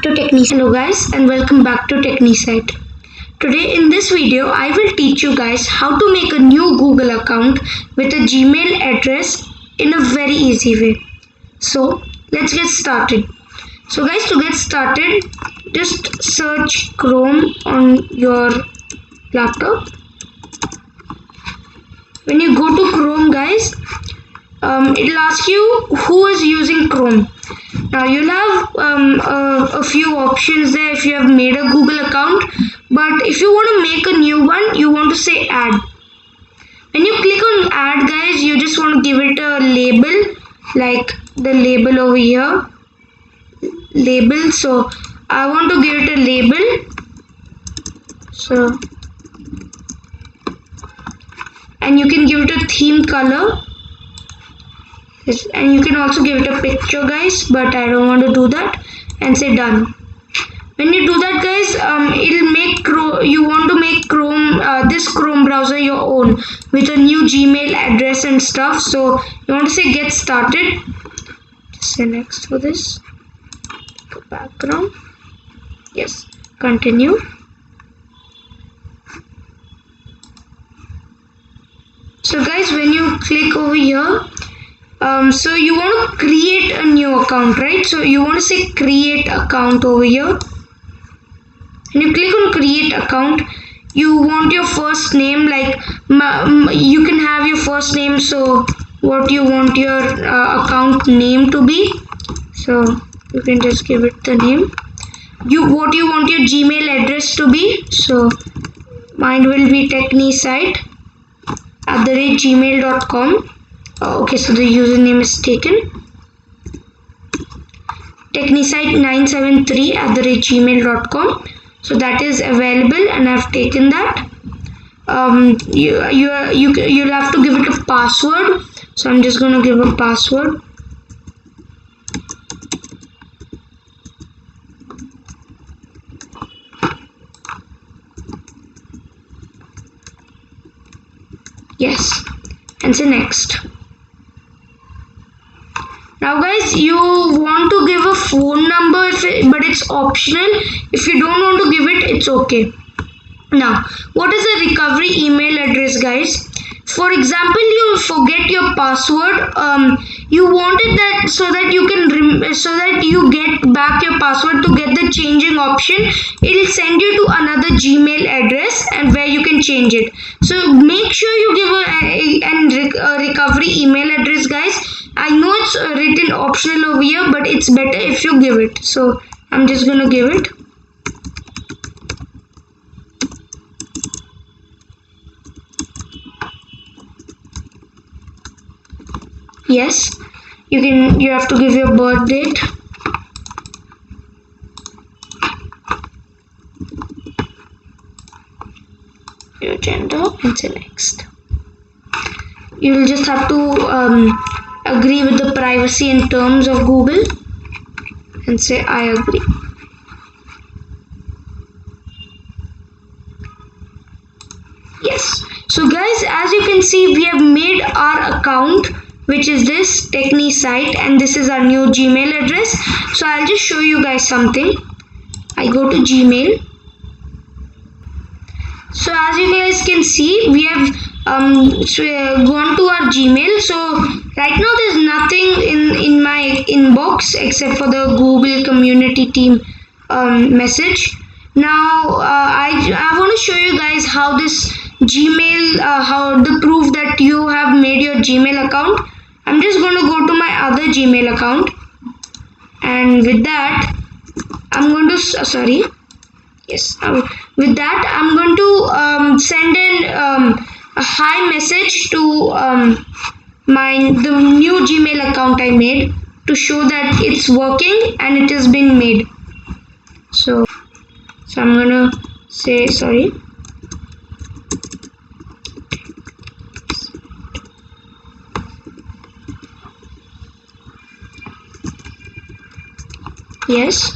to TechniSite. Hello guys and welcome back to TechniSite. Today in this video I will teach you guys how to make a new Google account with a Gmail address in a very easy way. So let's get started. So guys, to get started, just search Chrome on your laptop. When you go to Chrome guys, it'll ask you who is using Chrome. Now you'll have a few options there if you have made a Google account, but if you want to make a new one, you want to say add. When you click on add guys, you just want to give it a label, like the label over here, label. So I want to give it a label, so, and you can give it a theme color. And you can also give it a picture guys, but I don't want to do that, and say done. When you do that guys, it'll make you want to make Chrome, this Chrome browser your own with a new Gmail address and stuff. So you want to say get started, just say next for this, go background, yes, continue. So guys, when you click over here, so you want to create a new account, right? So you want to say create account over here. When you click on create account, you want your first name, like you can have your first name. So what you want your account name to be, so you can just give it the name. What you want your Gmail address to be, so mine will be technisite@gmail.com. Okay, so the username is taken, technisite973@gmail.com. so that is available and I've taken that. You'll have to give it a password, so I'm just going to give a password. Yes, and say next. Now guys, you want to give a phone number, but it's optional. If you don't want to give it, it's okay. Now, what is a recovery email address guys? For example, you forget your password, you wanted that so that you can so that you get back your password. To get the changing option, it'll send you to another Gmail address and where you can change it. So make sure you give a recovery email address guys. I know it's written optional over here, but it's better if you give it. So I'm just gonna give it. Yes, you have to give your birth date, your gender, and say next. You will just have to agree with the privacy and terms of Google and say I agree. Yes. So guys, as you can see, we have made our account, which is this TechniSite, and this is our new Gmail address. So I'll just show you guys something. I go to Gmail. So as you guys can see, we have gone to our Gmail. So right now there's nothing in my inbox except for the Google community team message. Now I want to show you guys how this Gmail, how the proof that you have made your Gmail account. I'm just going to go to my other Gmail account, and with that I'm going to with that I'm going to send in a hi message to the new Gmail account I made, to show that it's working and it has been made. So I'm gonna say sorry. Yes.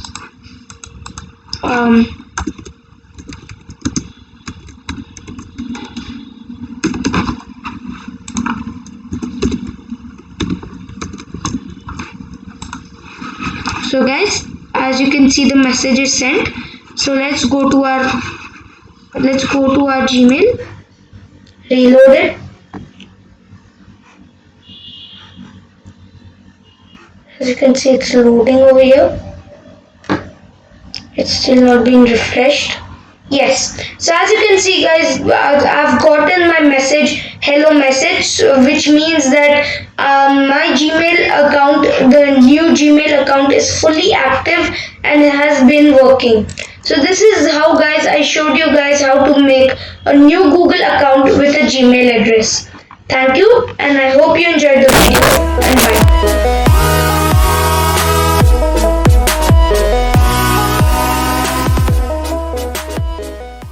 So guys, as you can see, the message is sent. So let's go to our Gmail, reload it. As you can see, it's loading over here. It's still not being refreshed. Yes, so as you can see, guys, I've gotten my message, hello message, which means that my Gmail account, the new Gmail account, is fully active and has been working. So this is how, guys, I showed you guys how to make a new Google account with a Gmail address. Thank you, and I hope you enjoyed the